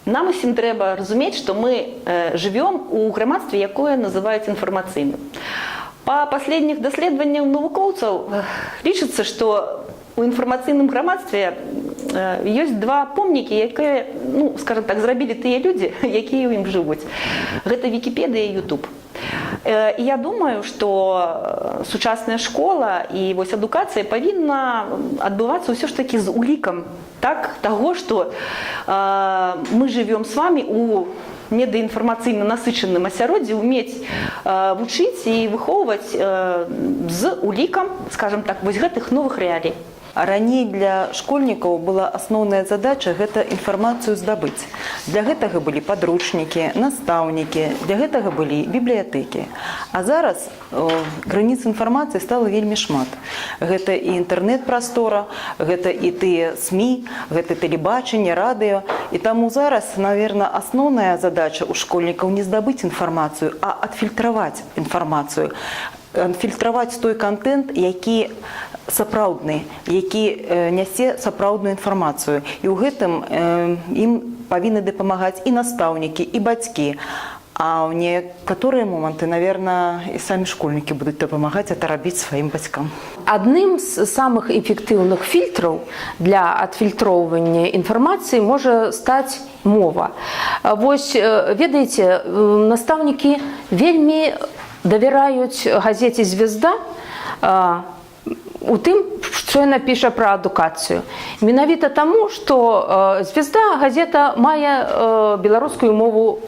Нам усім треба розуміти, що ми живемо у громадстві, яке називається інформаційним. По останніх дослідженнях науковців лічиться, що у інформаційному громадстві є два помніки, які, ну, скажімо так, зробили ті люди, які їм живуть. Це Вікіпедія і Ютуб. І я думаю, що сучасна школа і ось адукація повинна відбуватися все ж таки з уліком того, що ми живемо з вами у медіаінформаційно насиченому асяроддзі, вміти вчити і виховувати з уліком, скажімо так, ось гэтых нових реалій. Раней для школьнікаў была асноўная задача гэта інфармацыю здабыць. Для гэтага былі падручнікі, настаўнікі, для гэтага былі бібліятэкі. А зараз крыніц інфармацыі стала вельмі шмат. Гэта і інтэрнэт-прастора, гэта і тыя СМІ, гэта тэлебачанне, радыё. І таму зараз, наверное, асноўная задача у школьнікаў не здабыць інфармацыю, а адфільтраваць інфармацыю. Фільтраваць той контент, які сапраўдны, які нясе сапраўдную інфармацыю. І ў гэтым ім павінны дапамагаць і настаўнікі, і бацькі. А ў некаторыя моманты, наверное, і самі школьнікі будуць дапамагаць это рабіць сваім бацькам. Адным з самых эфектыўных фільтраў для адфільтроўвання інфармацыі можа стаць мова. Вось, ведаеце, настаўнікі вельмі давяраюць газеце «Звезда» у тым, што яна піша пра адукацыю. Менавіта таму, што «Звезда» газета мае беларускую мову,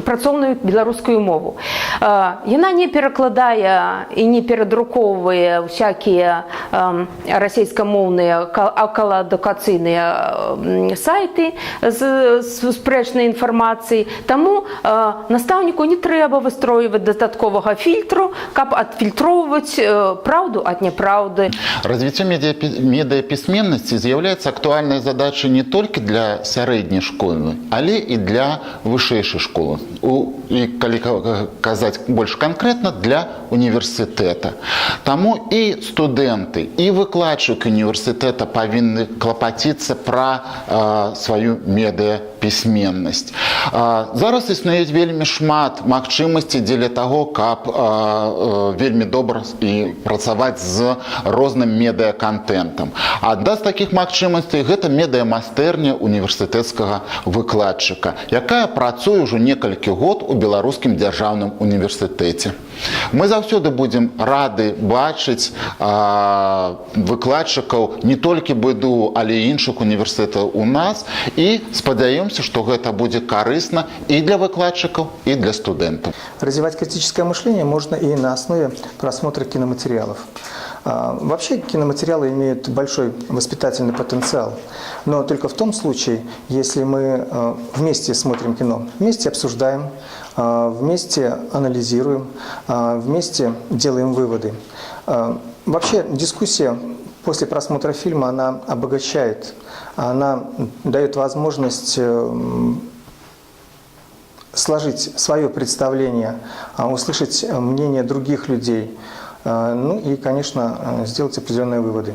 працоўную беларускую мову. Яна не перакладае і не перадрукоўвае ўсякія расейскамоўныя акалаадукацыйныя сайты з спрэчнай інфармацыяй. Таму настаўніку не трэба выстройваць дадатковага фільтру, каб адфільтроўваць праўду ад няпраўды. Развитие медиаписьменности является актуальной задачей не только для средней школы, але и для высшей школы. И, коли казать больше конкретно, для университета. Тому и студенты, и выкладчики университета повинны клопотиться про свою медиаписьменность. Зараз існує вельмі шмат магчымасцей для того, каб вельмі добра і працаваць з розным медыаконтентам. Адна з такіх магчымасцей гэта медыамастэрня універсітэцкага выкладчыка, якая працуе ўжо некалькі год у беларускім дзяржаўным універсітэце. Мы заўсёды будзем рады бачыць выкладчыкаў не толькі БДУ, але і іншых універсітэтаў у нас, і спадзяёмся, што гэта будзе карысна и для выкладчиков, и для студентов. Развивать критическое мышление можно и на основе просмотра киноматериалов. Вообще киноматериалы имеют большой воспитательный потенциал, но только в том случае, если мы вместе смотрим кино, вместе обсуждаем, вместе анализируем, вместе делаем выводы. Вообще дискуссия после просмотра фильма, она обогащает, она дает возможность сложить свое представление, услышать мнение других людей, ну и, конечно, сделать определенные выводы.